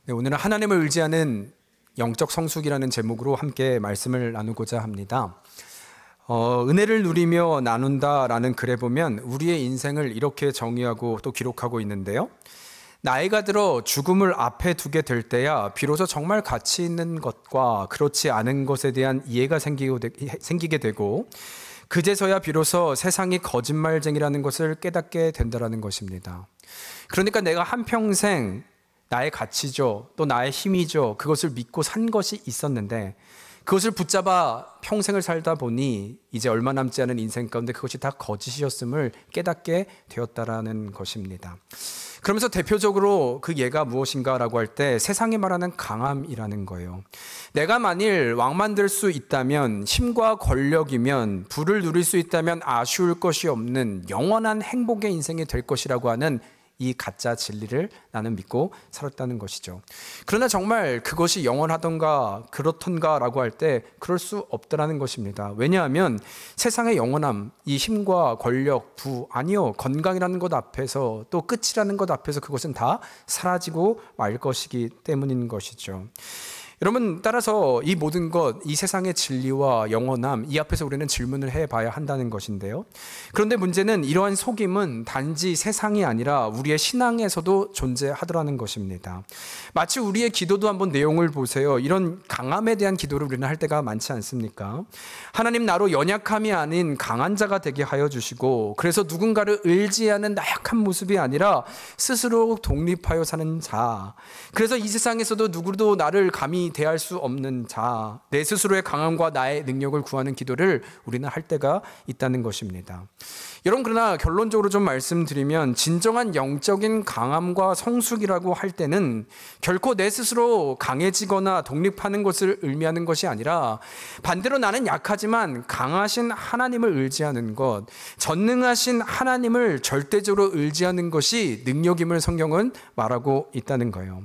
네, 오늘은 하나님을 의지하는 영적 성숙이라는 제목으로 함께 말씀을 나누고자 합니다. 은혜를 누리며 나눈다라는 글에 보면 우리의 인생을 이렇게 정의하고 또 기록하고 있는데요. 나이가 들어 죽음을 앞에 두게 될 때야 비로소 정말 가치 있는 것과 그렇지 않은 것에 대한 이해가 생기게 되고 그제서야 비로소 세상이 거짓말쟁이라는 것을 깨닫게 된다는 것입니다. 그러니까 내가 한평생 나의 가치죠, 또 나의 힘이죠, 그것을 믿고 산 것이 있었는데 그것을 붙잡아 평생을 살다 보니 이제 얼마 남지 않은 인생 가운데 그것이 다 거짓이었음을 깨닫게 되었다라는 것입니다. 그러면서 대표적으로 그 예가 무엇인가라고 할 때 세상이 말하는 강함이라는 거예요. 내가 만일 왕만 될 수 있다면, 힘과 권력이면, 부를 누릴 수 있다면 아쉬울 것이 없는 영원한 행복의 인생이 될 것이라고 하는 이 가짜 진리를 나는 믿고 살았다는 것이죠. 그러나 정말 그것이 영원하던가 그렇던가 라고 할 때 그럴 수 없다는 것입니다. 왜냐하면 세상의 영원함, 이 힘과 권력, 부, 아니요, 건강이라는 것 앞에서 또 끝이라는 것 앞에서 그것은 다 사라지고 말 것이기 때문인 것이죠. 여러분, 따라서 이 모든 것, 이 세상의 진리와 영원함, 이 앞에서 우리는 질문을 해봐야 한다는 것인데요. 그런데 문제는 이러한 속임은 단지 세상이 아니라 우리의 신앙에서도 존재하더라는 것입니다. 마치 우리의 기도도 한번 내용을 보세요. 이런 강함에 대한 기도를 우리는 할 때가 많지 않습니까? 하나님, 나로 연약함이 아닌 강한 자가 되게 하여 주시고, 그래서 누군가를 의지하는 나약한 모습이 아니라 스스로 독립하여 사는 자, 그래서 이 세상에서도 누구도 나를 감히 대할 수 없는 자, 내 스스로의 강함과 나의 능력을 구하는 기도를 우리는 할 때가 있다는 것입니다. 여러분, 그러나 결론적으로 좀 말씀드리면 진정한 영적인 강함과 성숙이라고 할 때는 결코 내 스스로 강해지거나 독립하는 것을 의미하는 것이 아니라 반대로 나는 약하지만 강하신 하나님을 의지하는 것, 전능하신 하나님을 절대적으로 의지하는 것이 능력임을 성경은 말하고 있다는 거예요.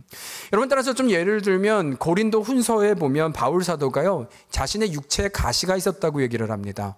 여러분, 따라서 좀 예를 들면 고린도 훈서에 보면 바울 사도가요, 자신의 육체에 가시가 있었다고 얘기를 합니다.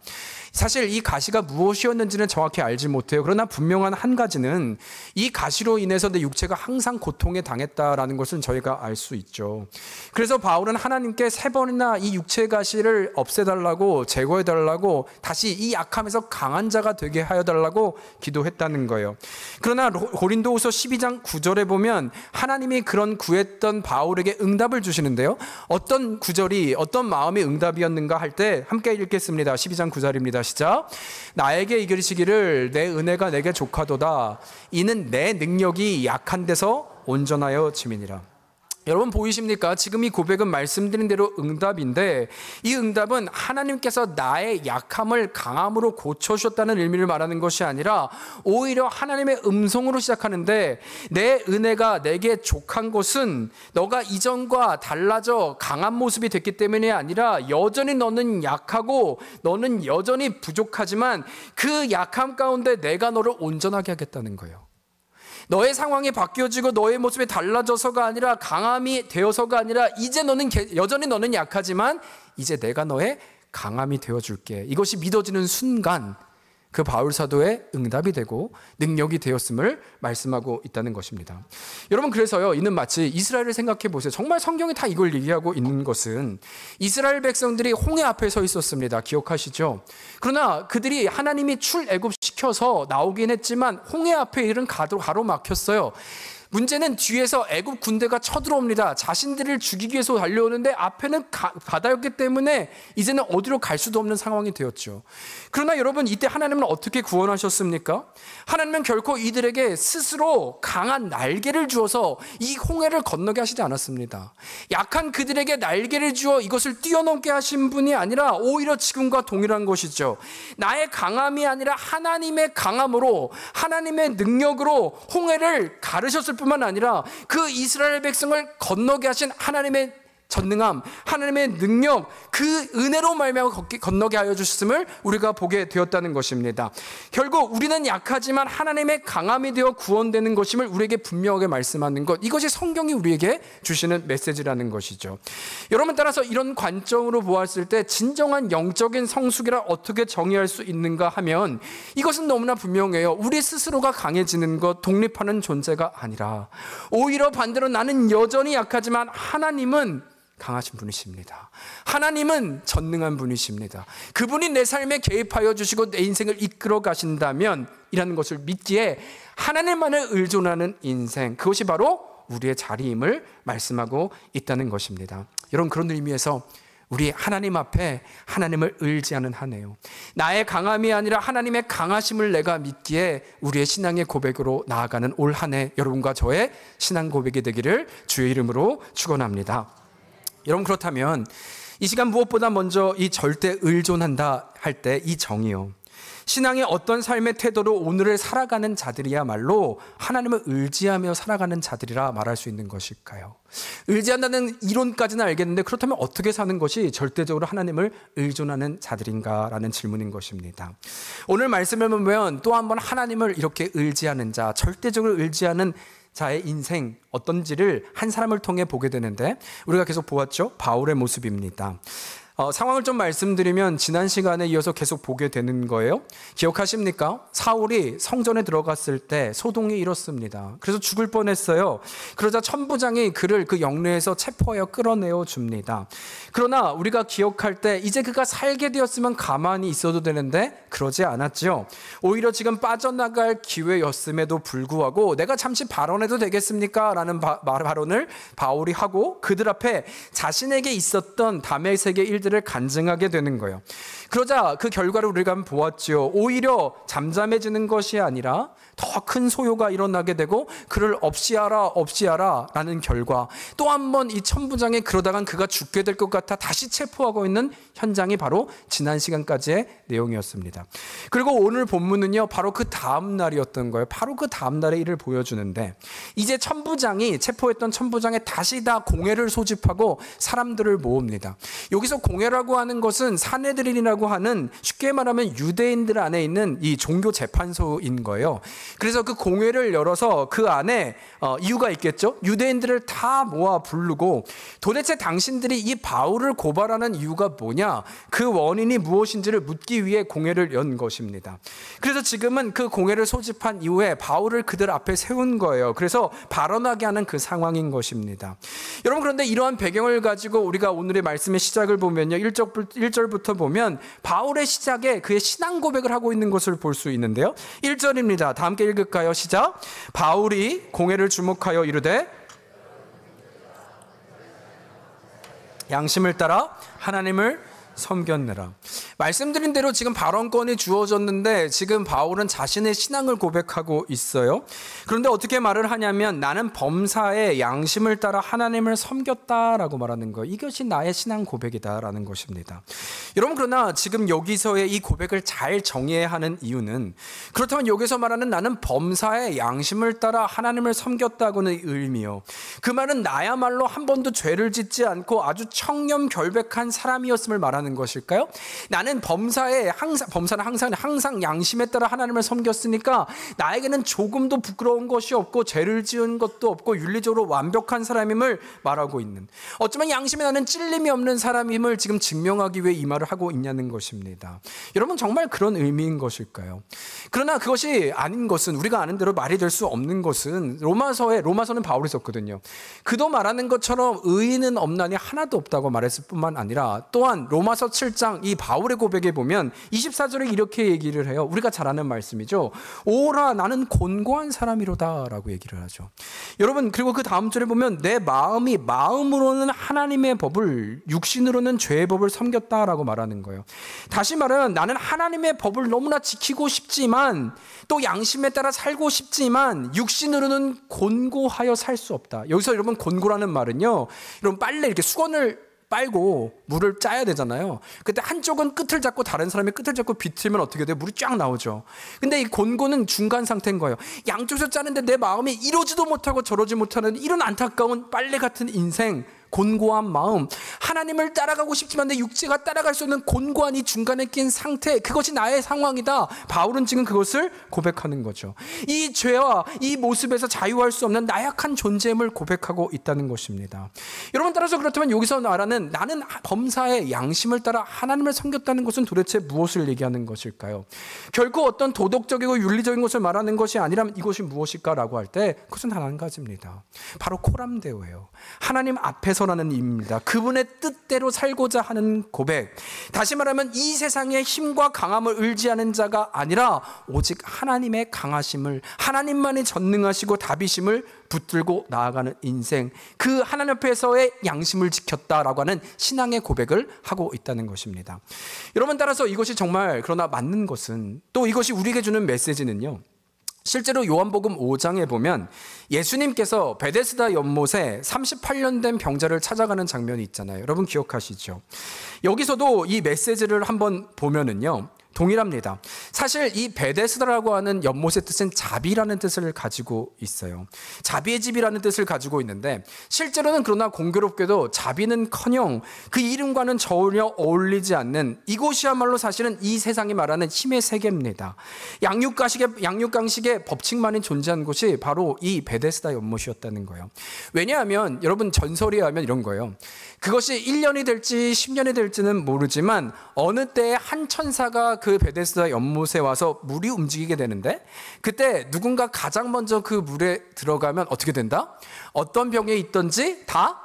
사실 이 가시가 무엇이었는지는 정확히 알지 못해요. 그러나 분명한 한 가지는 이 가시로 인해서 내 육체가 항상 고통에 당했다라는 것은 저희가 알 수 있죠. 그래서 바울은 하나님께 3번이나 이 육체의 가시를 없애달라고, 제거해달라고, 다시 이 약함에서 강한 자가 되게 하여달라고 기도했다는 거예요. 그러나 고린도후서 12장 9절에 보면 하나님이 그런 구했던 바울에게 응답을 주시는데요. 어떤 구절이, 어떤 마음의 응답이었는가 할 때 함께 읽겠습니다. 12장 9절입니다. 시작. 나에게 이르시기를 내 은혜가 내게 족하도다. 이는 내 능력이 약한 데서 온전하여 짐이니라. 여러분, 보이십니까? 지금 이 고백은 말씀드린 대로 응답인데 이 응답은 하나님께서 나의 약함을 강함으로 고쳐주셨다는 의미를 말하는 것이 아니라 오히려 하나님의 음성으로 시작하는데, 내 은혜가 내게 족한 것은 너가 이전과 달라져 강한 모습이 됐기 때문이 아니라 여전히 너는 약하고 너는 여전히 부족하지만 그 약함 가운데 내가 너를 온전하게 하겠다는 거예요. 너의 상황이 바뀌어지고 너의 모습이 달라져서가 아니라 강함이 되어서가 아니라 이제 여전히 너는 약하지만 이제 내가 너의 강함이 되어줄게. 이것이 믿어지는 순간 그 바울 사도의 응답이 되고 능력이 되었음을 말씀하고 있다는 것입니다. 여러분, 그래서요, 이는 마치 이스라엘을 생각해 보세요. 정말 성경이 다 이걸 얘기하고 있는 것은 이스라엘 백성들이 홍해 앞에 서 있었습니다. 기억하시죠? 그러나 그들이 하나님이 출애굽시켜서 나오긴 했지만 홍해 앞에 일은 가로막혔어요. 문제는 뒤에서 애굽 군대가 쳐들어옵니다. 자신들을 죽이기 위해서 달려오는데 앞에는 바다였기 때문에 이제는 어디로 갈 수도 없는 상황이 되었죠. 그러나 여러분, 이때 하나님은 어떻게 구원하셨습니까? 하나님은 결코 이들에게 스스로 강한 날개를 주어서 이 홍해를 건너게 하시지 않았습니다. 약한 그들에게 날개를 주어 이것을 뛰어넘게 하신 분이 아니라 오히려 지금과 동일한 것이죠. 나의 강함이 아니라 하나님의 강함으로, 하나님의 능력으로 홍해를 가르셨을 뿐만 아니라 그 이스라엘 백성을 건너게 하신 하나님의 전능함, 하나님의 능력, 그 은혜로 말미암아 건너게 하여 주셨음을 우리가 보게 되었다는 것입니다. 결국 우리는 약하지만 하나님의 강함이 되어 구원되는 것임을 우리에게 분명하게 말씀하는 것, 이것이 성경이 우리에게 주시는 메시지라는 것이죠. 여러분, 따라서 이런 관점으로 보았을 때 진정한 영적인 성숙이라 어떻게 정의할 수 있는가 하면 이것은 너무나 분명해요. 우리 스스로가 강해지는 것, 독립하는 존재가 아니라 오히려 반대로 나는 여전히 약하지만 하나님은 강하신 분이십니다. 하나님은 전능한 분이십니다. 그분이 내 삶에 개입하여 주시고 내 인생을 이끌어 가신다면 이라는 것을 믿기에 하나님만을 의존하는 인생, 그것이 바로 우리의 자리임을 말씀하고 있다는 것입니다. 여러분, 그런 의미에서 우리 하나님 앞에 하나님을 의지하는 한 해요. 나의 강함이 아니라 하나님의 강하심을 내가 믿기에 우리의 신앙의 고백으로 나아가는 올 한 해 여러분과 저의 신앙 고백이 되기를 주의 이름으로 축원합니다. 여러분, 그렇다면 이 시간 무엇보다 먼저 이 절대 의존한다 할 때 이 정의요, 신앙의 어떤 삶의 태도로 오늘을 살아가는 자들이야말로 하나님을 의지하며 살아가는 자들이라 말할 수 있는 것일까요? 의지한다는 이론까지는 알겠는데 그렇다면 어떻게 사는 것이 절대적으로 하나님을 의존하는 자들인가라는 질문인 것입니다. 오늘 말씀을 보면 또 한 번 하나님을 이렇게 의지하는 자, 절대적으로 의지하는 자의 인생 어떤지를 한 사람을 통해 보게 되는데 우리가 계속 보았죠? 바울의 모습입니다. 상황을 좀 말씀드리면 지난 시간에 이어서 계속 보게 되는 거예요. 기억하십니까? 사울이 성전에 들어갔을 때 소동이 일었습니다. 그래서 죽을 뻔했어요. 그러자 천부장이 그를 그 영내에서 체포하여 끌어내어 줍니다. 그러나 우리가 기억할 때 이제 그가 살게 되었으면 가만히 있어도 되는데 그러지 않았죠. 오히려 지금 빠져나갈 기회였음에도 불구하고 내가 잠시 발언해도 되겠습니까? 라는 발언을 바울이 하고 그들 앞에 자신에게 있었던 다메섹의 일들을 간증하게 되는 거예요. 그러자 그 결과를 우리가 한번 보았죠. 오히려 잠잠해지는 것이 아니라 더 큰 소요가 일어나게 되고 그를 없이하라 라는 결과, 또 한 번 이 천부장이 그러다간 그가 죽게 될 것 같아 다시 체포하고 있는 현장이 바로 지난 시간까지의 내용이었습니다. 그리고 오늘 본문은요, 바로 그 다음 날이었던 거예요. 바로 그 다음 날의 일을 보여주는데 이제 체포했던 천부장이 다시 다 공회를 소집하고 사람들을 모읍니다. 여기서 공회라고 하는 것은 사내들인이라고 하는, 쉽게 말하면 유대인들 안에 있는 이 종교 재판소인 거예요. 그래서 그 공회를 열어서 그 안에 이유가 있겠죠. 유대인들을 다 모아 부르고 도대체 당신들이 이 바울을 고발하는 이유가 뭐냐, 그 원인이 무엇인지를 묻기 위해 공회를 연 것입니다. 그래서 지금은 그 공회를 소집한 이후에 바울을 그들 앞에 세운 거예요. 그래서 발언하게 하는 그 상황인 것입니다. 여러분, 그런데 이러한 배경을 가지고 우리가 오늘의 말씀의 시작을 보면요, 1절부터 보면 바울의 시작에 그의 신앙 고백을 하고 있는 것을 볼 수 있는데요. 1절입니다. 다 함께 읽을까요? 시작. 바울이 공회를 주목하여 이르되 양심을 따라 하나님을 섬겼느라. 말씀드린 대로 지금 발언권이 주어졌는데 지금 바울은 자신의 신앙을 고백하고 있어요. 그런데 어떻게 말을 하냐면 나는 범사의 양심을 따라 하나님을 섬겼다라고 말하는 거예요. 이것이 나의 신앙 고백이다라는 것입니다. 여러분, 그러나 지금 여기서의 이 고백을 잘 정의해야 하는 이유는, 그렇다면 여기서 말하는 나는 범사의 양심을 따라 하나님을 섬겼다고는 의미요, 그 말은 나야말로 한 번도 죄를 짓지 않고 아주 청렴결백한 사람이었음을 말하는 것일까요? 나는 범사는 항상 양심에 따라 하나님을 섬겼으니까 나에게는 조금도 부끄러운 것이 없고 죄를 지은 것도 없고 윤리적으로 완벽한 사람임을 말하고 있는, 어쩌면 양심에 나는 찔림이 없는 사람임을 지금 증명하기 위해 이 말을 하고 있냐는 것입니다. 여러분, 정말 그런 의미인 것일까요? 그러나 그것이 아닌 것은, 우리가 아는 대로 말이 될 수 없는 것은 로마서는 바울이 썼거든요. 그도 말하는 것처럼 의인은 없나니 하나도 없다고 말했을 뿐만 아니라 또한 로마서 7장 이 바울의 고백에 보면 24절에 이렇게 얘기를 해요. 우리가 잘 아는 말씀이죠. 오라 나는 곤고한 사람이로다 라고 얘기를 하죠. 여러분, 그리고 그 다음 절에 보면 내 마음으로는 하나님의 법을, 육신으로는 죄의 법을 섬겼다라고 말하는 거예요. 다시 말하면 나는 하나님의 법을 너무나 지키고 싶지만 또 양심에 따라 살고 싶지만 육신으로는 곤고하여 살 수 없다. 여기서 여러분, 곤고라는 말은요, 여러분, 빨래 이렇게 수건을 빨고 물을 짜야 되잖아요. 그때 한쪽은 끝을 잡고 다른 사람이 끝을 잡고 비틀면 어떻게 돼요? 물이 쫙 나오죠. 근데 이 곤고는 중간 상태인 거예요. 양쪽에서 짜는데 내 마음이 이러지도 못하고 저러지 못하는 이런 안타까운 빨래 같은 인생, 곤고한 마음, 하나님을 따라가고 싶지만 내 육체가 따라갈 수 없는 곤고한 이 중간에 낀 상태, 그것이 나의 상황이다. 바울은 지금 그것을 고백하는 거죠. 이 죄와 이 모습에서 자유할 수 없는 나약한 존재임을 고백하고 있다는 것입니다. 여러분, 따라서 그렇다면 여기서 말하는 나는 범사의 양심을 따라 하나님을 섬겼다는 것은 도대체 무엇을 얘기하는 것일까요? 결코 어떤 도덕적이고 윤리적인 것을 말하는 것이 아니라면 이것이 무엇일까라고 할 때 그것은 단 한 가지입니다. 바로 코람데오예요. 하나님 앞에서라는 의미입니다. 그분의 뜻대로 살고자 하는 고백. 다시 말하면 이 세상의 힘과 강함을 의지하는 자가 아니라 오직 하나님의 강하심을, 하나님만이 전능하시고 다비심을 붙들고 나아가는 인생, 그 하나님 앞에서의 양심을 지켰다라고 하는 신앙의 고백을 하고 있다는 것입니다. 여러분, 따라서 이것이 정말 그러나 맞는 것은, 또 이것이 우리에게 주는 메시지는요, 실제로 요한복음 5장에 보면 예수님께서 베데스다 연못에 38년 된 병자를 찾아가는 장면이 있잖아요. 여러분 기억하시죠? 여기서도 이 메시지를 한번 보면은요, 동일합니다. 사실 이 베데스다라고 하는 연못의 뜻은 자비라는 뜻을 가지고 있어요. 자비의 집이라는 뜻을 가지고 있는데, 실제로는 그러나 공교롭게도 자비는커녕 그 이름과는 전혀 어울리지 않는, 이곳이야말로 사실은 이 세상이 말하는 힘의 세계입니다. 양육강식의 법칙만이 존재한 곳이 바로 이 베데스다 연못이었다는 거예요. 왜냐하면 여러분, 전설에 의하면 이런 거예요. 그것이 1년이 될지 10년이 될지는 모르지만 어느 때에 한 천사가 그 베데스다 연못에 와서 물이 움직이게 되는데, 그때 누군가 가장 먼저 그 물에 들어가면 어떻게 된다? 어떤 병에 있든지 다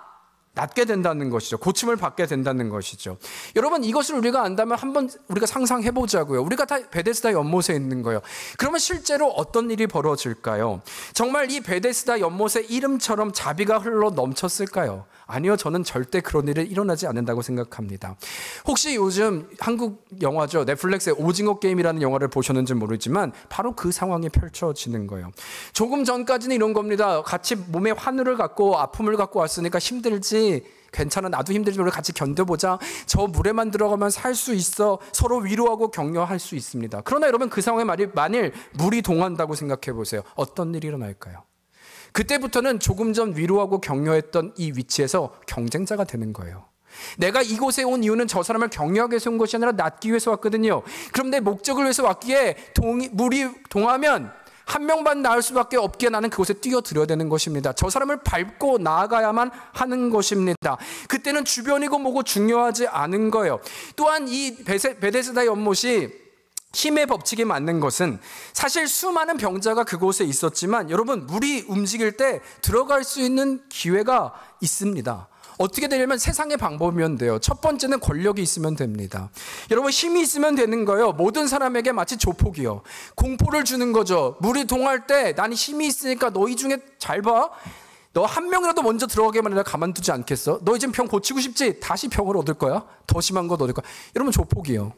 낫게 된다는 것이죠. 고침을 받게 된다는 것이죠. 여러분, 이것을 우리가 안다면 한번 우리가 상상해 보자고요. 우리가 다 베데스다 연못에 있는 거예요. 그러면 실제로 어떤 일이 벌어질까요? 정말 이 베데스다 연못의 이름처럼 자비가 흘러 넘쳤을까요? 아니요, 저는 절대 그런 일이 일어나지 않는다고 생각합니다. 혹시 요즘 한국 영화죠, 넷플릭스의 오징어 게임이라는 영화를 보셨는지 모르지만 바로 그 상황이 펼쳐지는 거예요. 조금 전까지는 이런 겁니다. 같이 몸에 환우를 갖고 아픔을 갖고 왔으니까 힘들지, 괜찮아, 나도 힘들지, 우리 같이 견뎌보자, 저 물에만 들어가면 살 수 있어, 서로 위로하고 격려할 수 있습니다. 그러나 여러분, 그 상황에 만일 물이 동한다고 생각해 보세요. 어떤 일이 일어날까요? 그때부터는 조금 전 위로하고 격려했던 이 위치에서 경쟁자가 되는 거예요. 내가 이곳에 온 이유는 저 사람을 격려하기 위해서 온 것이 아니라 낫기 위해서 왔거든요. 그럼 내 목적을 위해서 왔기에 물이 동하면 한 명만 나을 수밖에 없기에 나는 그곳에 뛰어들어야 되는 것입니다. 저 사람을 밟고 나아가야만 하는 것입니다. 그때는 주변이고 뭐고 중요하지 않은 거예요. 또한 이 베데스다 연못이 힘의 법칙에 맞는 것은, 사실 수많은 병자가 그곳에 있었지만 여러분, 물이 움직일 때 들어갈 수 있는 기회가 있습니다. 어떻게 되냐면 세상의 방법이면 돼요. 첫 번째는 권력이 있으면 됩니다. 여러분, 힘이 있으면 되는 거예요. 모든 사람에게 마치 조폭이요, 공포를 주는 거죠. 물이 동할 때 나는 힘이 있으니까 너희 중에 잘 봐, 너 한 명이라도 먼저 들어가게만 해도 가만두지 않겠어? 너 지금 병 고치고 싶지? 다시 병을 얻을 거야? 더 심한 것 얻을 거야? 여러분, 조폭이요.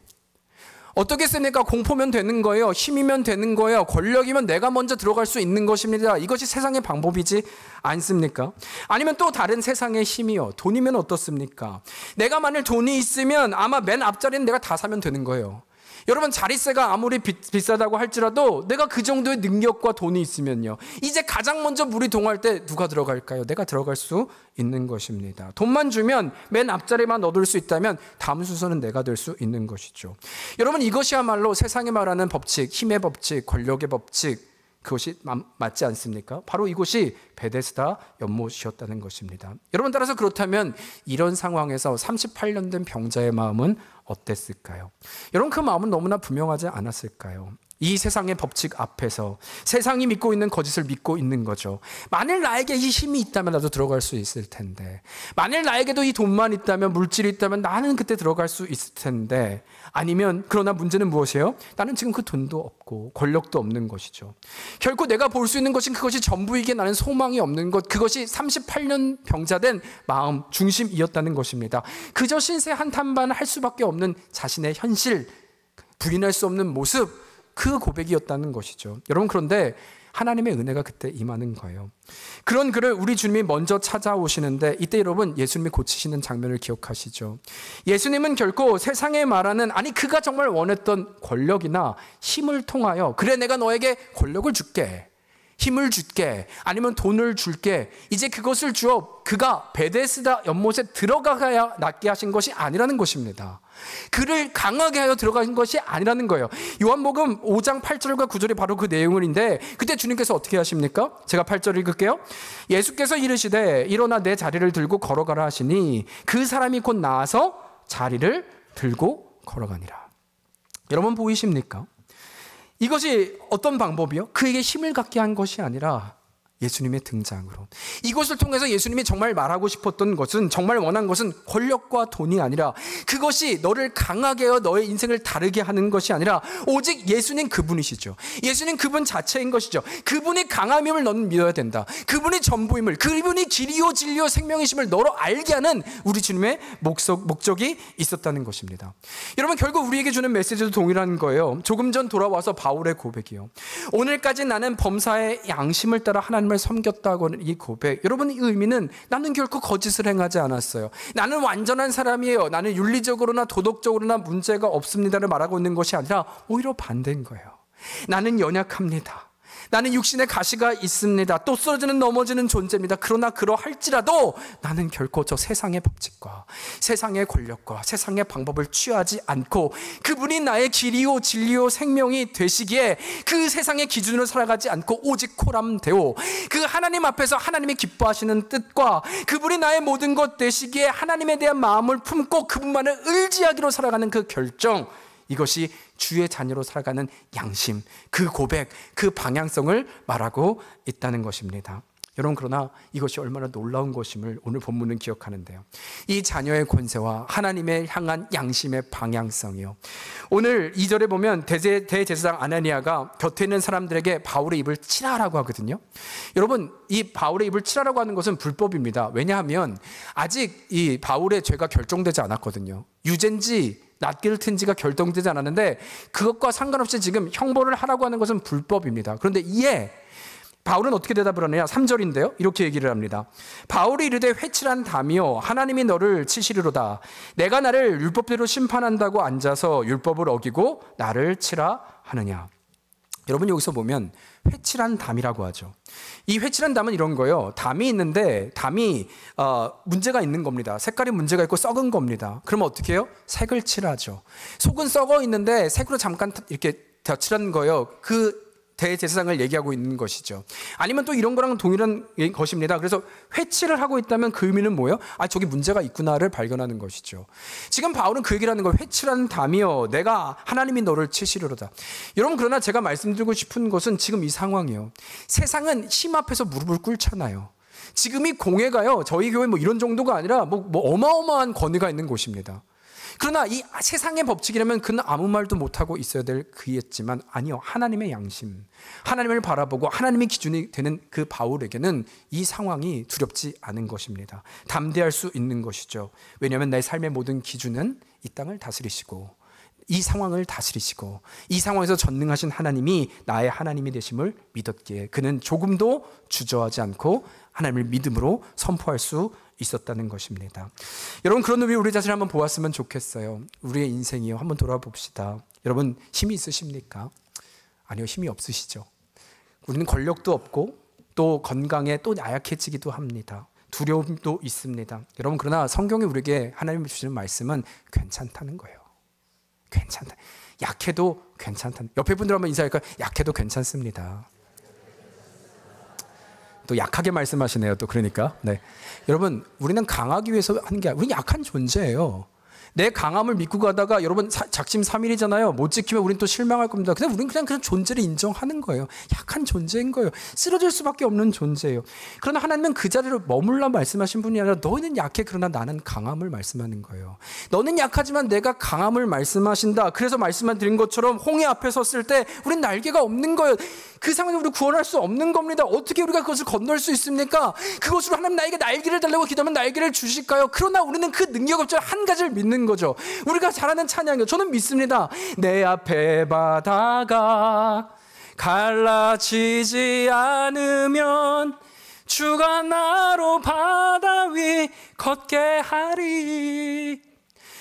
어떻게 씁니까? 공포면 되는 거예요. 힘이면 되는 거예요. 권력이면 내가 먼저 들어갈 수 있는 것입니다. 이것이 세상의 방법이지 않습니까? 아니면 또 다른 세상의 힘이요, 돈이면 어떻습니까? 내가 만일 돈이 있으면 아마 맨 앞자리는 내가 다 사면 되는 거예요. 여러분, 자릿세가 아무리 비싸다고 할지라도 내가 그 정도의 능력과 돈이 있으면요, 이제 가장 먼저 물이 동할 때 누가 들어갈까요? 내가 들어갈 수 있는 것입니다. 돈만 주면, 맨 앞자리만 얻을 수 있다면 다음 순서는 내가 될 수 있는 것이죠. 여러분, 이것이야말로 세상이 말하는 법칙, 힘의 법칙, 권력의 법칙, 그것이 맞지 않습니까? 바로 이곳이 베데스다 연못이었다는 것입니다. 여러분, 따라서 그렇다면 이런 상황에서 38년 된 병자의 마음은 어땠을까요? 여러분, 그 마음은 너무나 분명하지 않았을까요? 이 세상의 법칙 앞에서 세상이 믿고 있는 거짓을 믿고 있는 거죠. 만일 나에게 이 힘이 있다면 나도 들어갈 수 있을 텐데, 만일 나에게도 이 돈만 있다면, 물질이 있다면 나는 그때 들어갈 수 있을 텐데, 아니면, 그러나 문제는 무엇이에요? 나는 지금 그 돈도 없고 권력도 없는 것이죠. 결코 내가 볼 수 있는 것은 그것이 전부이기에 나는 소망이 없는 것, 그것이 38년 병자된 마음 중심이었다는 것입니다. 그저 신세 한탄만 할 수밖에 없는 자신의 현실, 부인할 수 없는 모습, 그 고백이었다는 것이죠. 여러분, 그런데 하나님의 은혜가 그때 임하는 거예요. 그런 그를 우리 주님이 먼저 찾아오시는데, 이때 여러분, 예수님이 고치시는 장면을 기억하시죠? 예수님은 결코 세상에 말하는, 아니 그가 정말 원했던 권력이나 힘을 통하여, 그래 내가 너에게 권력을 줄게, 힘을 줄게, 아니면 돈을 줄게, 이제 그것을 주어 그가 베데스다 연못에 들어가야 낫게 하신 것이 아니라는 것입니다. 그를 강하게 하여 들어가신 것이 아니라는 거예요. 요한복음 5장 8절과 9절이 바로 그 내용인데, 그때 주님께서 어떻게 하십니까? 제가 8절 읽을게요. 예수께서 이르시되 일어나 내 자리를 들고 걸어가라 하시니 그 사람이 곧 나와서 자리를 들고 걸어가니라. 여러분 보이십니까? 이것이 어떤 방법이요? 그에게 힘을 갖게 한 것이 아니라 예수님의 등장으로, 이것을 통해서 예수님이 정말 말하고 싶었던 것은, 정말 원한 것은 권력과 돈이 아니라, 그것이 너를 강하게 하여 너의 인생을 다르게 하는 것이 아니라 오직 예수님 그분이시죠. 예수님 그분 자체인 것이죠. 그분이 강함임을 너는 믿어야 된다. 그분이 전부임을, 그분이 길이요 진리요 생명이심을 너로 알게 하는 우리 주님의 목적이 있었다는 것입니다. 여러분, 결국 우리에게 주는 메시지도 동일한 거예요. 조금 전 돌아와서 바울의 고백이요, 오늘까지 나는 범사의 양심을 따라 하나님을 섬겼다고 하는 이 고백, 여러분 이 의미는 나는 결코 거짓을 행하지 않았어요, 나는 완전한 사람이에요, 나는 윤리적으로나 도덕적으로나 문제가 없습니다를 말하고 있는 것이 아니라 오히려 반대인 거예요. 나는 연약합니다, 나는 육신의 가시가 있습니다, 또 쓰러지는 넘어지는 존재입니다. 그러나 그러할지라도 나는 결코 저 세상의 법칙과 세상의 권력과 세상의 방법을 취하지 않고 그분이 나의 길이요 진리요 생명이 되시기에 그 세상의 기준으로 살아가지 않고 오직 코람데오, 그 하나님 앞에서 하나님이 기뻐하시는 뜻과 그분이 나의 모든 것 되시기에 하나님에 대한 마음을 품고 그분만을 의지하기로 살아가는 그 결정, 이것이 주의 자녀로 살아가는 양심, 그 고백, 그 방향성을 말하고 있다는 것입니다. 여러분, 그러나 이것이 얼마나 놀라운 것임을 오늘 본문은 기억하는데요, 이 자녀의 권세와 하나님의 향한 양심의 방향성이요, 오늘 2절에 보면 대제사장 아나니아가 곁에 있는 사람들에게 바울의 입을 치라라고 하거든요. 여러분, 이 바울의 입을 치라라고 하는 것은 불법입니다. 왜냐하면 아직 이 바울의 죄가 결정되지 않았거든요. 유죄인지 낫길튼지가 결정되지 않았는데 그것과 상관없이 지금 형벌을 하라고 하는 것은 불법입니다. 그런데 이에 바울은 어떻게 대답을 하느냐, 3절인데요 이렇게 얘기를 합니다. 바울이 이르되 회칠한 담이요 하나님이 너를 치시리로다. 내가 나를 율법대로 심판한다고 앉아서 율법을 어기고 나를 치라 하느냐. 여러분, 여기서 보면 회칠한 담이라고 하죠. 이 회칠한 담은 이런 거예요. 담이 있는데 담이 문제가 있는 겁니다. 색깔이 문제가 있고 썩은 겁니다. 그러면 어떻게 해요? 색을 칠하죠. 속은 썩어 있는데 색으로 잠깐 이렇게 덧칠한 거예요. 그 대제사장을 얘기하고 있는 것이죠. 아니면 또 이런 거랑 동일한 것입니다. 그래서 회칠을 하고 있다면 그 의미는 뭐예요? 아, 저기 문제가 있구나를 발견하는 것이죠. 지금 바울은 그 얘기를 하는 거예요. 회칠한 담이여 내가 하나님이 너를 치시리로다. 여러분, 그러나 제가 말씀드리고 싶은 것은 지금 이 상황이에요. 세상은 힘 앞에서 무릎을 꿇잖아요. 지금 이 공회가요, 저희 교회 뭐 이런 정도가 아니라 뭐 어마어마한 권위가 있는 곳입니다. 그러나 이 세상의 법칙이라면 그는 아무 말도 못하고 있어야 될 그이었지만 아니요, 하나님의 양심, 하나님을 바라보고 하나님의 기준이 되는 그 바울에게는 이 상황이 두렵지 않은 것입니다. 담대할 수 있는 것이죠. 왜냐하면 내 삶의 모든 기준은 이 땅을 다스리시고 이 상황을 다스리시고 이 상황에서 전능하신 하나님이 나의 하나님이 되심을 믿었기에 그는 조금도 주저하지 않고 하나님을 믿음으로 선포할 수 있었다는 것입니다. 여러분, 그런 의미 우리 자신을 한번 보았으면 좋겠어요. 우리의 인생이요, 한번 돌아봅시다. 여러분, 힘이 있으십니까? 아니요, 힘이 없으시죠. 우리는 권력도 없고 또 건강에 또 나약해지기도 합니다. 두려움도 있습니다. 여러분, 그러나 성경이 우리에게 하나님이 주시는 말씀은 괜찮다는 거예요. 괜찮다. 약해도 괜찮다. 옆에 분들 한번 인사할까요? 약해도 괜찮습니다. 또 약하게 말씀하시네요. 또 그러니까. 네. 여러분, 우리는 강하기 위해서 하는 게 아니라 우리는 약한 존재예요. 내 강함을 믿고 가다가 여러분 작심삼일이잖아요. 못 지키면 우리는 또 실망할 겁니다. 근데 우리는 그냥 존재를 인정하는 거예요. 약한 존재인 거예요. 쓰러질 수밖에 없는 존재예요. 그러나 하나님은 그 자리를 머물러 말씀하신 분이 아니라 너희는 약해 그러나 나는 강함을 말씀하는 거예요. 너는 약하지만 내가 강함을 말씀하신다. 그래서 말씀만 드린 것처럼 홍해 앞에 섰을 때 우리는 날개가 없는 거예요. 그 상황에 우리 구원할 수 없는 겁니다. 어떻게 우리가 그것을 건널 수 있습니까? 그것으로 하나님 나에게 날개를 달라고 기도하면 날개를 주실까요? 그러나 우리는 그 능력 없죠. 한 가지를 믿는 거죠. 우리가 잘하는 찬양이요, 저는 믿습니다. 내 앞에 바다가 갈라지지 않으면 주가 나로 바다 위 걷게 하리.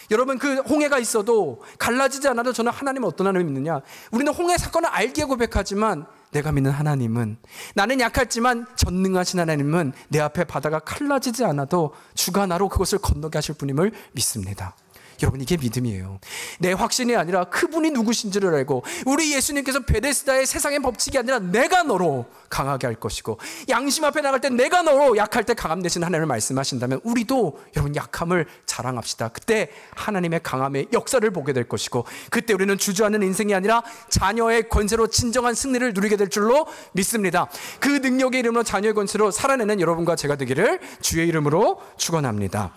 여러분, 그 홍해가 있어도 갈라지지 않아도 저는 하나님은 어떤 하나님을 믿느냐, 우리는 홍해 사건을 알게 고백하지만 내가 믿는 하나님은, 나는 약하지만 전능하신 하나님은 내 앞에 바다가 갈라지지 않아도 주가 나로 그것을 건너게 하실 분임을 믿습니다. 여러분, 이게 믿음이에요. 내 확신이 아니라 그분이 누구신지를 알고, 우리 예수님께서 베데스다의 세상의 법칙이 아니라 내가 너로 강하게 할 것이고, 양심 앞에 나갈 때 내가 너로 약할 때 강함 되신 하나님을 말씀하신다면 우리도 여러분 약함을 자랑합시다. 그때 하나님의 강함의 역사를 보게 될 것이고, 그때 우리는 주저하는 인생이 아니라 자녀의 권세로 진정한 승리를 누리게 될 줄로 믿습니다. 그 능력의 이름으로 자녀의 권세로 살아내는 여러분과 제가 되기를 주의 이름으로 축원합니다.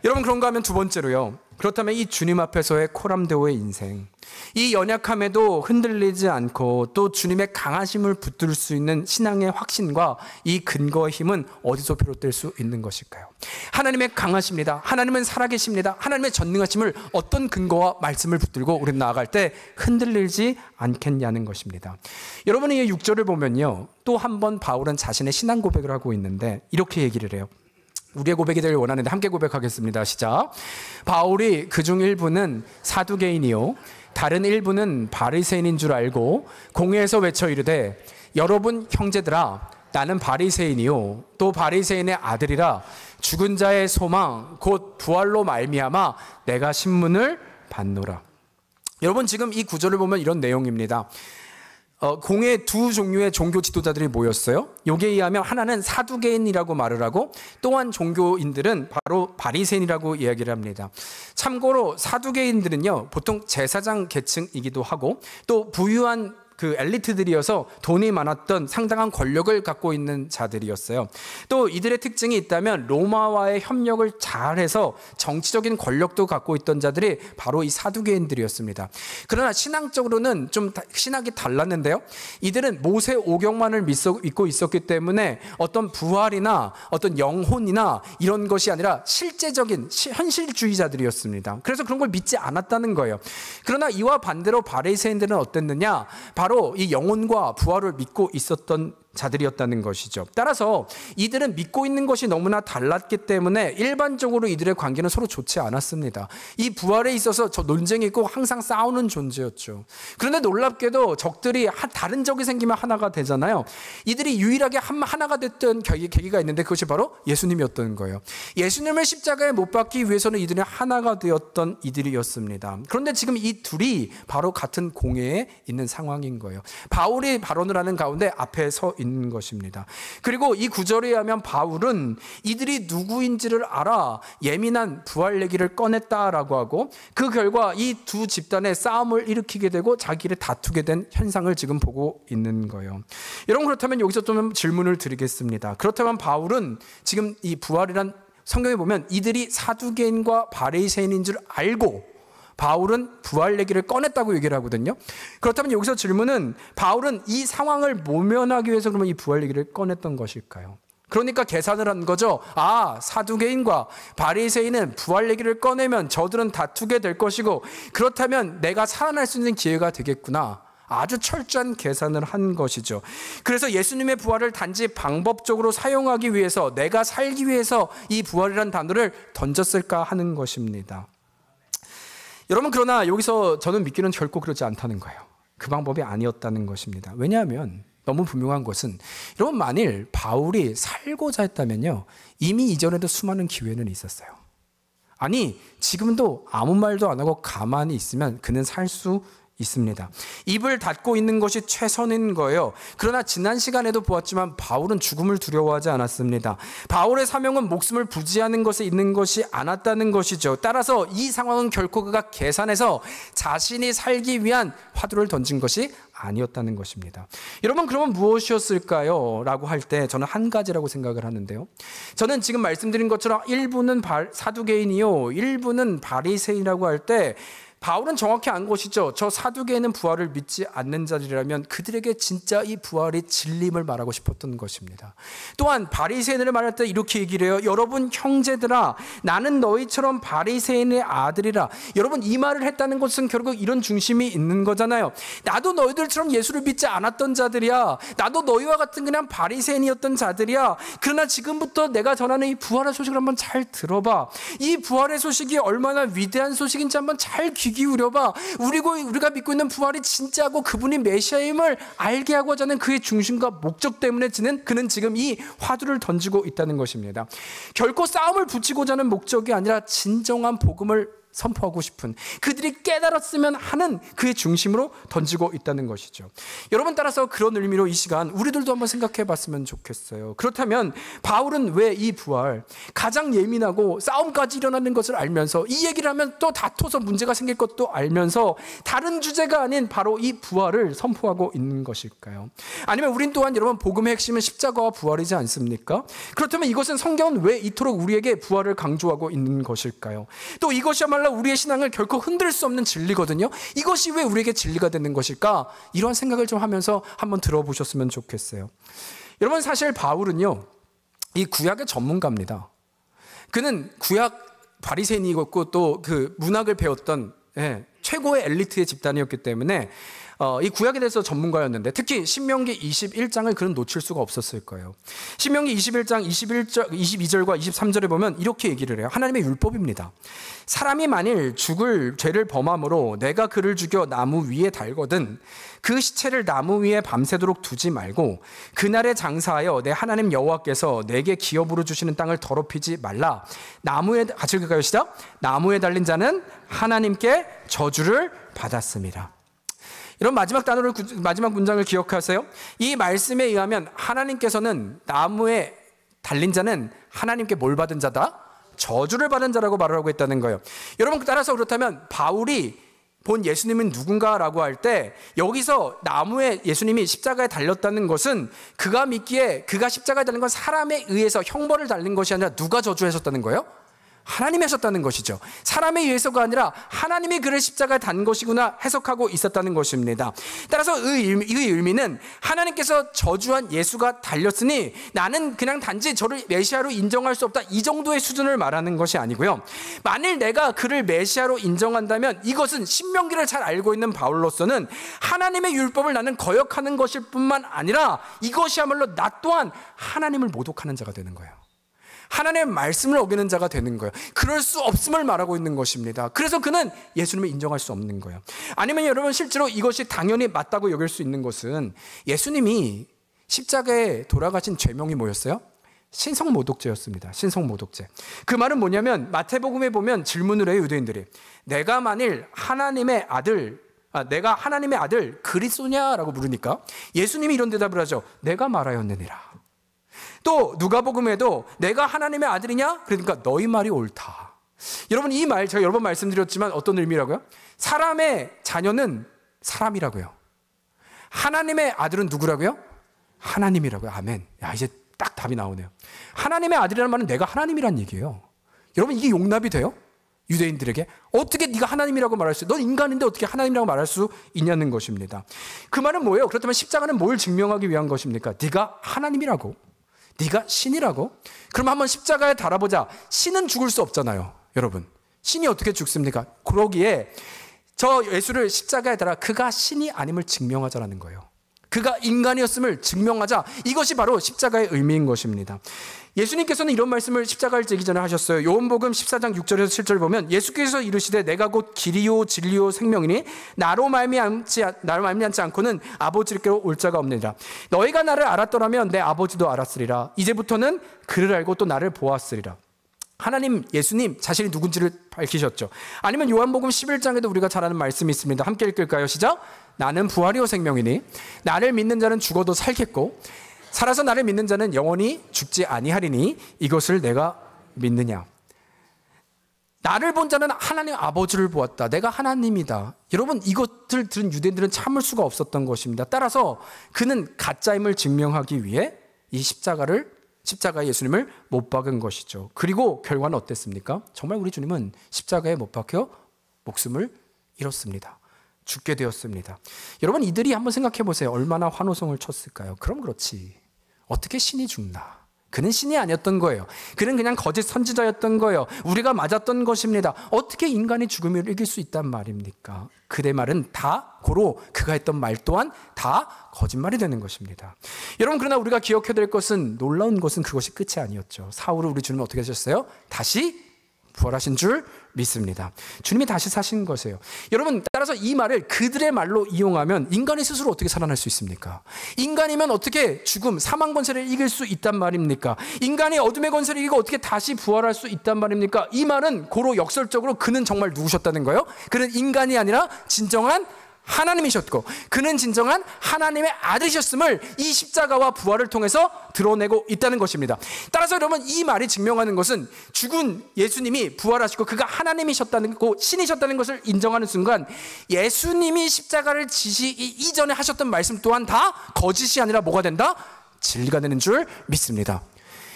여러분, 그런가 하면 두 번째로요, 그렇다면 이 주님 앞에서의 코람데오의 인생, 이 연약함에도 흔들리지 않고 또 주님의 강하심을 붙들 수 있는 신앙의 확신과 이 근거의 힘은 어디서 비롯될 수 있는 것일까요? 하나님의 강하십니다. 하나님은 살아계십니다. 하나님의 전능하심을 어떤 근거와 말씀을 붙들고 우리는 나아갈 때 흔들리지 않겠냐는 것입니다. 여러분이 이 6절을 보면요, 또 한 번 바울은 자신의 신앙 고백을 하고 있는데 이렇게 얘기를 해요. 우리의 고백이 되길 원하는데 함께 고백하겠습니다. 시작. 바울이 그중 일부는 사두개인이요 다른 일부는 바리새인인 줄 알고 공회에서 외쳐 이르되, 여러분 형제들아, 나는 바리새인이요 또 바리새인의 아들이라 죽은 자의 소망 곧 부활로 말미암아 내가 신문을 받노라. 여러분, 지금 이 구절을 보면 이런 내용입니다. 공회 두 종류의 종교 지도자들이 모였어요. 여기에 의하면 하나는 사두개인이라고 말을 하고, 또한 종교인들은 바로 바리새인이라고 이야기를 합니다. 참고로 사두개인들은요, 보통 제사장 계층이기도 하고 또 부유한 그 엘리트들이어서 돈이 많았던 상당한 권력을 갖고 있는 자들이었어요. 또 이들의 특징이 있다면 로마와의 협력을 잘해서 정치적인 권력도 갖고 있던 자들이 바로 이 사두개인들이었습니다. 그러나 신앙적으로는 좀 신학이 달랐는데요, 이들은 모세 오경만을 믿고 있었기 때문에 어떤 부활이나 어떤 영혼이나 이런 것이 아니라 실제적인 현실주의자들이었습니다. 그래서 그런 걸 믿지 않았다는 거예요. 그러나 이와 반대로 바리새인들은 어땠느냐, 바로 이 영혼과 부활을 믿고 있었던 자들이었다는 것이죠. 따라서 이들은 믿고 있는 것이 너무나 달랐기 때문에 일반적으로 이들의 관계는 서로 좋지 않았습니다. 이 부활에 있어서 저 논쟁이 있고 항상 싸우는 존재였죠. 그런데 놀랍게도 적들이 다른 적이 생기면 하나가 되잖아요. 이들이 유일하게 하나가 됐던 계기가 있는데 그것이 바로 예수님이었던 거예요. 예수님을 십자가에 못 박기 위해서는 이들이 하나가 되었던 이들이었습니다. 그런데 지금 이 둘이 바로 같은 공회에 있는 상황인 거예요. 바울이 발언을 하는 가운데 앞에 서 있는 것입니다. 그리고 이 구절에 의하면 바울은 이들이 누구인지를 알아 예민한 부활 얘기를 꺼냈다라고 하고, 그 결과 이 두 집단의 싸움을 일으키게 되고 자기를 다투게 된 현상을 지금 보고 있는 거예요. 여러분, 그렇다면 여기서 좀 질문을 드리겠습니다. 그렇다면 바울은 지금 이 부활이란, 성경에 보면 이들이 사두개인과 바리새인인 줄 알고 바울은 부활 얘기를 꺼냈다고 얘기를 하거든요. 그렇다면 여기서 질문은, 바울은 이 상황을 모면하기 위해서 그러면 이 부활 얘기를 꺼냈던 것일까요? 그러니까 계산을 한 거죠. 사두개인과 바리새인은 부활 얘기를 꺼내면 저들은 다투게 될 것이고, 그렇다면 내가 살아날 수 있는 기회가 되겠구나. 아주 철저한 계산을 한 것이죠. 그래서 예수님의 부활을 단지 방법적으로 사용하기 위해서, 내가 살기 위해서 이 부활이라는 단어를 던졌을까 하는 것입니다. 여러분, 그러나 여기서 저는 믿기는 결코 그렇지 않다는 거예요. 그 방법이 아니었다는 것입니다. 왜냐하면 너무 분명한 것은, 여러분, 만일 바울이 살고자 했다면요, 이미 이전에도 수많은 기회는 있었어요. 아니, 지금도 아무 말도 안 하고 가만히 있으면 그는 살 수 있습니다. 입을 닫고 있는 것이 최선인 거예요. 그러나 지난 시간에도 보았지만 바울은 죽음을 두려워하지 않았습니다. 바울의 사명은 목숨을 부지하는 것에 있는 것이 않았다는 것이죠. 따라서 이 상황은 결코 그가 계산해서 자신이 살기 위한 화두를 던진 것이 아니었다는 것입니다. 여러분, 그러면 무엇이었을까요? 라고 할 때 저는 한 가지라고 생각을 하는데요, 저는 지금 말씀드린 것처럼 일부는 사두개인이요 일부는 바리새인이라고 할 때 바울은 정확히 안 것이죠. 저 사두개인은 부활을 믿지 않는 자들이라면 그들에게 진짜 이 부활이 진림을 말하고 싶었던 것입니다. 또한 바리새인을 말할 때 이렇게 얘기를 해요. 여러분 형제들아, 나는 너희처럼 바리새인의 아들이라. 여러분, 이 말을 했다는 것은 결국 이런 중심이 있는 거잖아요. 나도 너희들처럼 예수를 믿지 않았던 자들이야. 나도 너희와 같은 그냥 바리새인이었던 자들이야. 그러나 지금부터 내가 전하는 이 부활의 소식을 한번 잘 들어봐. 이 부활의 소식이 얼마나 위대한 소식인지 한번 잘 귀 기울여봐. 우리가 믿고 있는 부활이 진짜고 그분이 메시아임을 알게 하고자 하는 그의 중심과 목적 때문에 그는 지금 이 화두를 던지고 있다는 것입니다. 결코 싸움을 붙이고자 하는 목적이 아니라 진정한 복음을 선포하고 싶은, 그들이 깨달았으면 하는 그의 중심으로 던지고 있다는 것이죠. 여러분, 따라서 그런 의미로 이 시간 우리들도 한번 생각해 봤으면 좋겠어요. 그렇다면 바울은 왜 이 부활, 가장 예민하고 싸움까지 일어나는 것을 알면서, 이 얘기를 하면 또 다퉈서 문제가 생길 것도 알면서 다른 주제가 아닌 바로 이 부활을 선포하고 있는 것일까요? 아니면 우린 또한 여러분, 복음의 핵심은 십자가와 부활이지 않습니까? 그렇다면 이것은 성경은 왜 이토록 우리에게 부활을 강조하고 있는 것일까요? 또 이것이야말로 우리의 신앙을 결코 흔들 수 없는 진리거든요. 이것이 왜 우리에게 진리가 되는 것일까? 이런 생각을 좀 하면서 한번 들어보셨으면 좋겠어요. 여러분, 사실 바울은요, 이 구약의 전문가입니다. 그는 구약 바리새인이었고 또 그 문학을 배웠던 최고의 엘리트의 집단이었기 때문에 이 구약에 대해서 전문가였는데, 특히 신명기 21장을 그는 놓칠 수가 없었을 거예요. 신명기 21장 22절과 23절에 보면 이렇게 얘기를 해요. 하나님의 율법입니다. 사람이 만일 죽을 죄를 범함으로 내가 그를 죽여 나무 위에 달거든 그 시체를 나무 위에 밤새도록 두지 말고 그날에 장사하여 내 하나님 여호와께서 내게 기업으로 주시는 땅을 더럽히지 말라. 나무에, 같이 읽을까요? 시작. 나무에 달린 자는 하나님께 저주를 받았습니다. 이런 마지막 문장을 기억하세요. 이 말씀에 의하면 하나님께서는 나무에 달린 자는 하나님께 뭘 받은 자다? 저주를 받은 자라고 말을 하고 있다는 거예요. 여러분, 따라서 그렇다면 바울이 본 예수님은 누군가라고 할 때 여기서 나무에 예수님이 십자가에 달렸다는 것은 그가 믿기에 그가 십자가에 달린 건 사람에 의해서 형벌을 달린 것이 아니라 누가 저주하셨다는 거예요? 하나님이 하셨다는 것이죠. 사람에 의해서가 아니라 하나님이 그를 십자가에 단 것이구나 해석하고 있었다는 것입니다. 따라서 이 의미는 하나님께서 저주한 예수가 달렸으니 나는 그냥 단지 저를 메시아로 인정할 수 없다, 이 정도의 수준을 말하는 것이 아니고요. 만일 내가 그를 메시아로 인정한다면 이것은 신명기를 잘 알고 있는 바울로서는 하나님의 율법을 나는 거역하는 것일 뿐만 아니라 이것이야말로 나 또한 하나님을 모독하는 자가 되는 거예요. 하나님의 말씀을 어기는 자가 되는 거예요. 그럴 수 없음을 말하고 있는 것입니다. 그래서 그는 예수님을 인정할 수 없는 거예요. 아니면 여러분, 실제로 이것이 당연히 맞다고 여길 수 있는 것은 예수님이 십자가에 돌아가신 죄명이 뭐였어요? 신성모독죄였습니다. 신성모독죄. 그 말은 뭐냐면 마태복음에 보면 질문을 해요, 유대인들이. 내가 하나님의 아들 그리스도냐라고 물으니까 예수님이 이런 대답을 하죠. 내가 말하였느니라. 또 누가복음에도 내가 하나님의 아들이냐? 그러니까 너희 말이 옳다. 여러분, 이 말 제가 여러 번 말씀드렸지만 어떤 의미라고요? 사람의 자녀는 사람이라고요. 하나님의 아들은 누구라고요? 하나님이라고요. 아멘. 야, 이제 딱 답이 나오네요. 하나님의 아들이라는 말은 내가 하나님이란 얘기예요. 여러분, 이게 용납이 돼요? 유대인들에게 어떻게 네가 하나님이라고 말할 수 있어? 넌 인간인데 어떻게 하나님이라고 말할 수 있냐는 것입니다. 그 말은 뭐예요? 그렇다면 십자가는 뭘 증명하기 위한 것입니까? 네가 하나님이라고, 네가 신이라고? 그럼 한번 십자가에 달아보자. 신은 죽을 수 없잖아요. 여러분, 신이 어떻게 죽습니까? 그러기에 저 예수를 십자가에 달아 그가 신이 아님을 증명하자라는 거예요. 그가 인간이었음을 증명하자. 이것이 바로 십자가의 의미인 것입니다. 예수님께서는 이런 말씀을 십자가를 지기 전에 하셨어요. 요한복음 14장 6절에서 7절 보면 예수께서 이르시되 내가 곧 길이요 진리요 생명이니 나로 말미암지 않고는 아버지께로 올 자가 없느니라. 너희가 나를 알았더라면 내 아버지도 알았으리라. 이제부터는 그를 알고 또 나를 보았으리라. 하나님, 예수님 자신이 누군지를 밝히셨죠. 아니면 요한복음 11장에도 우리가 잘 아는 말씀이 있습니다. 함께 읽을까요? 시작. 나는 부활이요 생명이니 나를 믿는 자는 죽어도 살겠고 살아서 나를 믿는 자는 영원히 죽지 아니하리니 이것을 내가 믿느냐. 나를 본 자는 하나님 아버지를 보았다. 내가 하나님이다. 여러분, 이것을 들은 유대인들은 참을 수가 없었던 것입니다. 따라서 그는 가짜임을 증명하기 위해 이 십자가에 예수님을 못 박은 것이죠. 그리고 결과는 어땠습니까? 정말 우리 주님은 십자가에 못 박혀 목숨을 잃었습니다. 죽게 되었습니다. 여러분, 이들이 한번 생각해 보세요. 얼마나 환호성을 쳤을까요? 그럼 그렇지. 어떻게 신이 죽나? 그는 신이 아니었던 거예요. 그는 그냥 거짓 선지자였던 거예요. 우리가 맞았던 것입니다. 어떻게 인간이 죽음을 이길 수 있단 말입니까? 그의 말은 다 고로 그가 했던 말 또한 다 거짓말이 되는 것입니다. 여러분, 그러나 우리가 기억해야 될 것은, 놀라운 것은 그것이 끝이 아니었죠. 사후로 우리 주님은 어떻게 하셨어요? 다시 부활하신 줄 믿습니다. 주님이 다시 사신 것이에요. 여러분, 따라서 이 말을 그들의 말로 이용하면 인간이 스스로 어떻게 살아날 수 있습니까? 인간이면 어떻게 죽음, 사망 권세를 이길 수 있단 말입니까? 인간이 어둠의 권세를 이기고 어떻게 다시 부활할 수 있단 말입니까? 이 말은 고로 역설적으로 그는 정말 누구셨다는 거예요? 그는 인간이 아니라 진정한 하나님이셨고 그는 진정한 하나님의 아들이셨음을 이 십자가와 부활을 통해서 드러내고 있다는 것입니다. 따라서 여러분, 이 말이 증명하는 것은 죽은 예수님이 부활하시고 그가 하나님이셨다는 거, 신이셨다는 것을 인정하는 순간 예수님이 십자가를 지시기 이전에 하셨던 말씀 또한 다 거짓이 아니라 뭐가 된다? 진리가 되는 줄 믿습니다.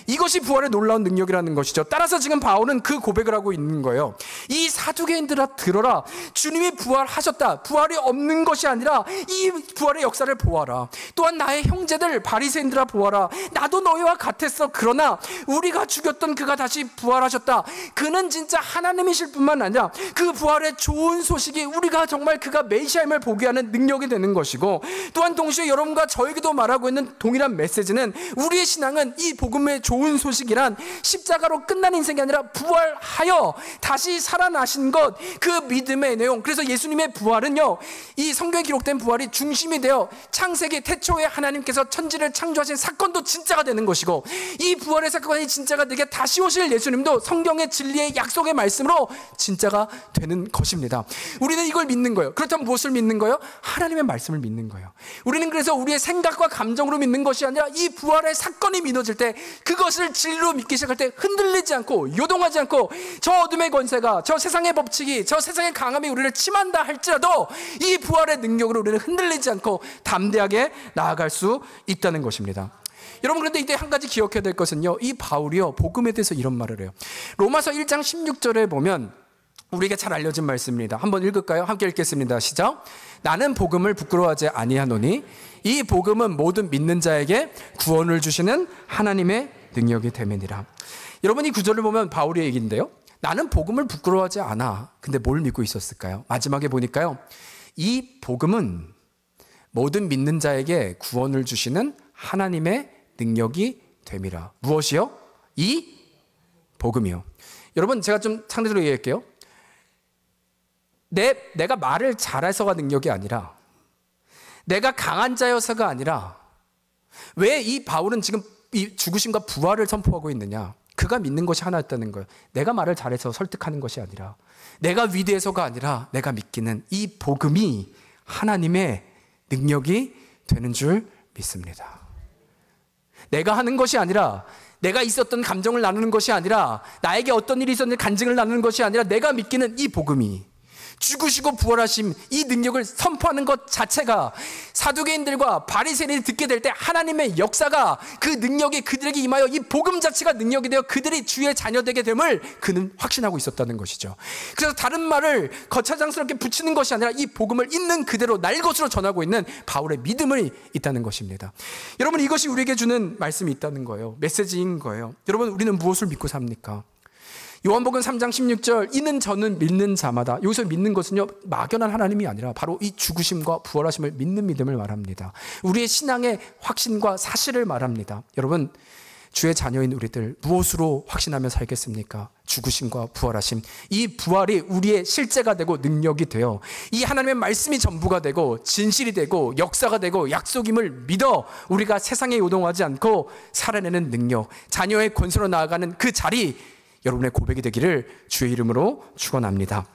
이것이 부활의 놀라운 능력이라는 것이죠. 따라서 지금 바울은 그 고백을 하고 있는 거예요. 이 사두개인들아 들어라. 주님이 부활하셨다. 부활이 없는 것이 아니라 이 부활의 역사를 보아라. 또한 나의 형제들 바리새인들아 보아라. 나도 너희와 같았어. 그러나 우리가 죽였던 그가 다시 부활하셨다. 그는 진짜 하나님이실 뿐만 아니라 그 부활의 좋은 소식이 우리가 정말 그가 메시아임을 보게 하는 능력이 되는 것이고, 또한 동시에 여러분과 저에게도 말하고 있는 동일한 메시지는 우리의 신앙은 이 복음의 좋은 소식이란 십자가로 끝난 인생이 아니라 부활하여 다시 살아나신 것, 그 믿음의 내용. 그래서 예수님의 부활은요, 이 성경에 기록된 부활이 중심이 되어 창세기 태초에 하나님께서 천지를 창조하신 사건도 진짜가 되는 것이고, 이 부활의 사건이 진짜가 되게 다시 오실 예수님도 성경의 진리의 약속의 말씀으로 진짜가 되는 것입니다. 우리는 이걸 믿는 거예요. 그렇다면 무엇을 믿는 거예요? 하나님의 말씀을 믿는 거예요. 우리는 그래서 우리의 생각과 감정으로 믿는 것이 아니라 이 부활의 사건이 믿어질 때 그것을 진리로 믿기 시작할 때 흔들리지 않고 요동하지 않고 저 어둠의 권세가, 저 세상의 법칙이, 저 세상의 강함이 우리를 침한다 할지라도 이 부활의 능력으로 우리는 흔들리지 않고 담대하게 나아갈 수 있다는 것입니다. 여러분, 그런데 이때 한 가지 기억해야 될 것은요, 이 바울이요 복음에 대해서 이런 말을 해요. 로마서 1장 16절에 보면 우리에게 잘 알려진 말씀입니다. 한번 읽을까요? 함께 읽겠습니다. 시작. 나는 복음을 부끄러워하지 아니하노니 이 복음은 모든 믿는 자에게 구원을 주시는 하나님의 능력이 됨이니라. 여러분, 이 구절을 보면 바울의 얘기인데요, 나는 복음을 부끄러워하지 않아. 근데 뭘 믿고 있었을까요? 마지막에 보니까요, 이 복음은 모든 믿는 자에게 구원을 주시는 하나님의 능력이 됨이라. 무엇이요? 이 복음이요. 여러분, 제가 좀 상대적으로 얘기할게요. 내가 말을 잘해서가 능력이 아니라, 내가 강한 자여서가 아니라, 왜 이 바울은 지금 이 죽으심과 부활을 선포하고 있느냐? 그가 믿는 것이 하나였다는 거예요. 내가 말을 잘해서 설득하는 것이 아니라, 내가 위대해서가 아니라 내가 믿기는 이 복음이 하나님의 능력이 되는 줄 믿습니다. 내가 하는 것이 아니라, 내가 있었던 감정을 나누는 것이 아니라, 나에게 어떤 일이 있었는지 간증을 나누는 것이 아니라, 내가 믿기는 이 복음이, 죽으시고 부활하심, 이 능력을 선포하는 것 자체가 사두개인들과 바리새인이 듣게 될 때 하나님의 역사가, 그 능력이 그들에게 임하여 이 복음 자체가 능력이 되어 그들이 주의 자녀되게 됨을 그는 확신하고 있었다는 것이죠. 그래서 다른 말을 거창스럽게 붙이는 것이 아니라 이 복음을 있는 그대로 날 것으로 전하고 있는 바울의 믿음이 있다는 것입니다. 여러분, 이것이 우리에게 주는 말씀이 있다는 거예요. 메시지인 거예요. 여러분, 우리는 무엇을 믿고 삽니까? 요한복음 3장 16절, 이는 저는 믿는 자마다, 여기서 믿는 것은요, 막연한 하나님이 아니라 바로 이 죽으심과 부활하심을 믿는 믿음을 말합니다. 우리의 신앙의 확신과 사실을 말합니다. 여러분, 주의 자녀인 우리들 무엇으로 확신하며 살겠습니까? 죽으심과 부활하심, 이 부활이 우리의 실제가 되고 능력이 되어 이 하나님의 말씀이 전부가 되고 진실이 되고 역사가 되고 약속임을 믿어 우리가 세상에 요동하지 않고 살아내는 능력, 자녀의 권세로 나아가는 그 자리, 여러분의 고백이 되기를 주의 이름으로 축원합니다.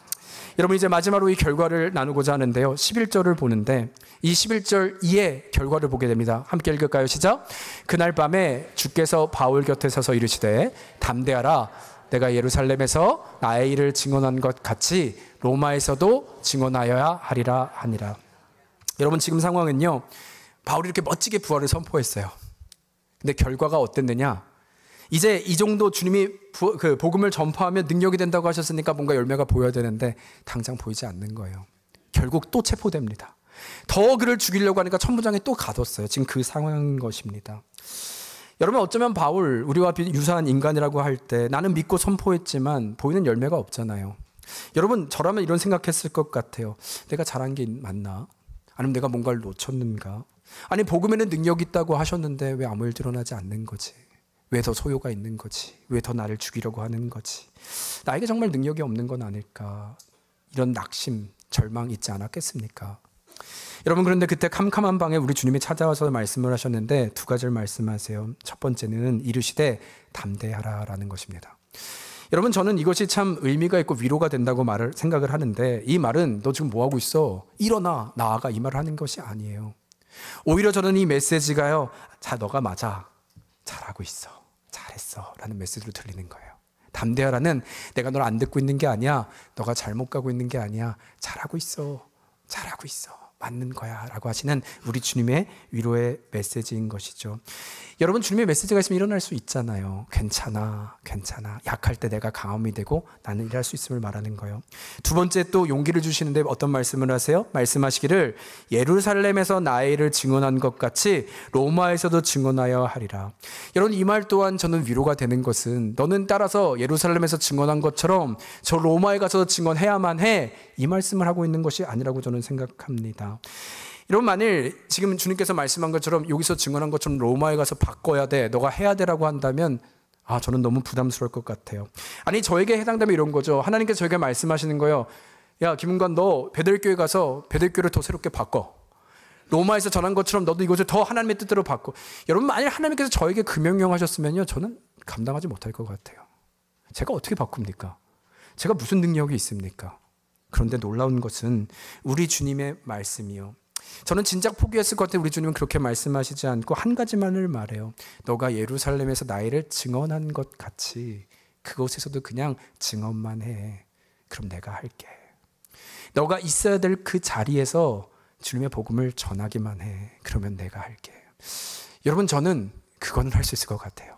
여러분, 이제 마지막으로 이 결과를 나누고자 하는데요, 11절을 보는데 이 11절 이의 결과를 보게 됩니다. 함께 읽을까요? 시작. 그날 밤에 주께서 바울 곁에 서서 이르시되 담대하라. 내가 예루살렘에서 나의 일을 증언한 것 같이 로마에서도 증언하여야 하리라 하니라. 여러분, 지금 상황은요, 바울이 이렇게 멋지게 부활을 선포했어요. 근데 결과가 어땠느냐? 이제 이 정도 주님이 그 복음을 전파하면 능력이 된다고 하셨으니까 뭔가 열매가 보여야 되는데 당장 보이지 않는 거예요. 결국 또 체포됩니다. 더 그를 죽이려고 하니까 천부장에 또 가뒀어요. 지금 그 상황인 것입니다. 여러분, 어쩌면 바울, 우리와 유사한 인간이라고 할 때 나는 믿고 선포했지만 보이는 열매가 없잖아요. 여러분, 저라면 이런 생각했을 것 같아요. 내가 잘한 게 맞나? 아니면 내가 뭔가를 놓쳤는가? 아니, 복음에는 능력이 있다고 하셨는데 왜 아무 일 드러나지 않는 거지? 왜 더 소요가 있는 거지? 왜 더 나를 죽이려고 하는 거지? 나에게 정말 능력이 없는 건 아닐까? 이런 낙심, 절망 있지 않았겠습니까? 여러분, 그런데 그때 캄캄한 방에 우리 주님이 찾아와서 말씀을 하셨는데 두 가지를 말씀하세요. 첫 번째는 이르시되 담대하라라는 것입니다. 여러분, 저는 이것이 참 의미가 있고 위로가 된다고 생각을 하는데, 이 말은 너 지금 뭐하고 있어? 일어나, 나아가, 이 말을 하는 것이 아니에요. 오히려 저는 이 메시지가요, 자, 너가 맞아, 잘하고 있어, 잘했어 라는 메시지로 들리는 거예요. 담대하라는, 내가 널 안 듣고 있는 게 아니야, 너가 잘못 가고 있는 게 아니야, 잘하고 있어, 잘하고 있어, 맞는 거야 라고 하시는 우리 주님의 위로의 메시지인 것이죠. 여러분, 주님의 메시지가 있으면 일어날 수 있잖아요. 괜찮아, 괜찮아. 약할 때 내가 강함이 되고 나는 일할 수 있음을 말하는 거예요. 두 번째, 또 용기를 주시는데 어떤 말씀을 하세요? 말씀하시기를 예루살렘에서 나의 일을 증언한 것 같이 로마에서도 증언하여 하리라. 여러분, 이 말 또한 저는 위로가 되는 것은, 너는 따라서 예루살렘에서 증언한 것처럼 저 로마에 가서 증언해야만 해, 이 말씀을 하고 있는 것이 아니라고 저는 생각합니다. 여러분, 만일 지금 주님께서 말씀한 것처럼 여기서 증언한 것처럼 로마에 가서 바꿔야 돼, 너가 해야 되라고 한다면 저는 너무 부담스러울 것 같아요. 아니, 저에게 해당되면 이런 거죠. 하나님께서 저에게 말씀하시는 거예요. 야, 김은관, 너 베들교회 가서 베들교회를 더 새롭게 바꿔. 로마에서 전한 것처럼 너도 이것을 더 하나님의 뜻대로 바꿔. 여러분, 만일 하나님께서 저에게 그 명령하셨으면요, 저는 감당하지 못할 것 같아요. 제가 어떻게 바꿉니까? 제가 무슨 능력이 있습니까? 그런데 놀라운 것은 우리 주님의 말씀이요, 저는 진작 포기했을 것 같아요. 우리 주님은 그렇게 말씀하시지 않고 한 가지만을 말해요. 너가 예루살렘에서 나이를 증언한 것 같이 그곳에서도 그냥 증언만 해. 그럼 내가 할게. 너가 있어야 될 그 자리에서 주님의 복음을 전하기만 해. 그러면 내가 할게. 여러분, 저는 그거는 할 수 있을 것 같아요.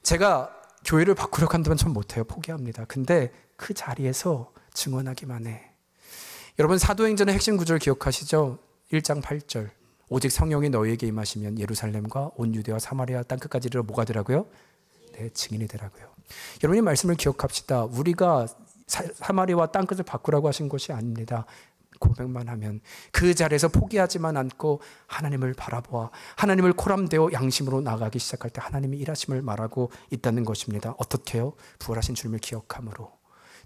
제가 교회를 바꾸려고 한다면 전 못해요. 포기합니다. 근데 그 자리에서 증언하기만 해. 여러분, 사도행전의 핵심 구절 기억하시죠? 1장 8절. 오직 성령이 너희에게 임하시면 예루살렘과 온 유대와 사마리아 땅끝까지 이르러 뭐가 되라고요? 네, 증인이 되라고요. 여러분이 말씀을 기억합시다. 우리가 사마리아와 땅끝을 바꾸라고 하신 것이 아닙니다. 고백만 하면, 그 자리에서 포기하지만 않고 하나님을 바라보아 하나님을 코람되어 양심으로 나가기 시작할 때 하나님이 일하심을 말하고 있다는 것입니다. 어떻게요? 부활하신 주님을 기억함으로.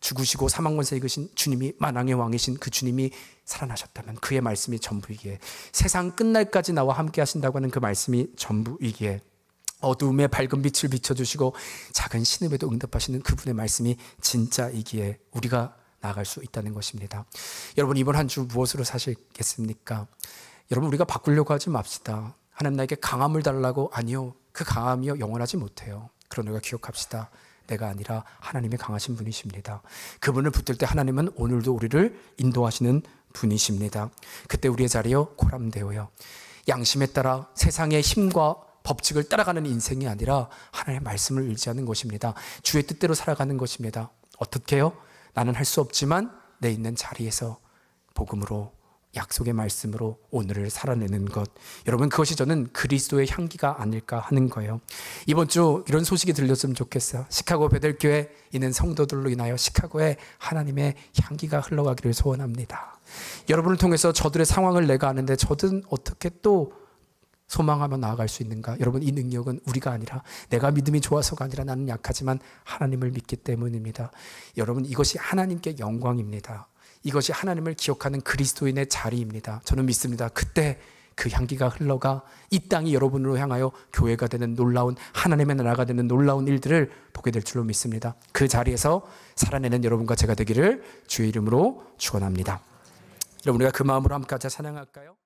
죽으시고 사망권세 이으신 주님이 만왕의 왕이신 그 주님이 살아나셨다면 그의 말씀이 전부이기에, 세상 끝날까지 나와 함께 하신다고 하는 그 말씀이 전부이기에, 어두움에 밝은 빛을 비춰주시고 작은 신음에도 응답하시는 그분의 말씀이 진짜이기에 우리가 나아갈 수 있다는 것입니다. 여러분, 이번 한 주 무엇으로 사시겠습니까? 여러분, 우리가 바꾸려고 하지 맙시다. 하나님 나에게 강함을 달라고, 아니요, 그 강함이요 영원하지 못해요. 그러나 우리가 기억합시다. 내가 아니라 하나님이 강하신 분이십니다. 그분을 붙들 때 하나님은 오늘도 우리를 인도하시는 분이십니다. 그때 우리의 자리요 코람되어요, 양심에 따라 세상의 힘과 법칙을 따라가는 인생이 아니라 하나님의 말씀을 의지하는 것입니다. 주의 뜻대로 살아가는 것입니다. 어떻게 해요? 나는 할 수 없지만 내 있는 자리에서 복음으로, 약속의 말씀으로 오늘을 살아내는 것. 여러분, 그것이 저는 그리스도의 향기가 아닐까 하는 거예요. 이번 주 이런 소식이 들렸으면 좋겠어요. 시카고 베들교회에 있는 성도들로 인하여 시카고에 하나님의 향기가 흘러가기를 소원합니다. 여러분을 통해서 저들의 상황을 내가 아는데 저들은 어떻게 또 소망하며 나아갈 수 있는가? 여러분, 이 능력은 우리가 아니라, 내가 믿음이 좋아서가 아니라 나는 약하지만 하나님을 믿기 때문입니다. 여러분, 이것이 하나님께 영광입니다. 이것이 하나님을 기억하는 그리스도인의 자리입니다. 저는 믿습니다. 그때 그 향기가 흘러가 이 땅이 여러분으로 향하여 교회가 되는 놀라운, 하나님의 나라가 되는 놀라운 일들을 보게 될 줄로 믿습니다. 그 자리에서 살아내는 여러분과 제가 되기를 주의 이름으로 축원합니다. 여러분, 우리가 그 마음으로 함께 같이 찬양할까요?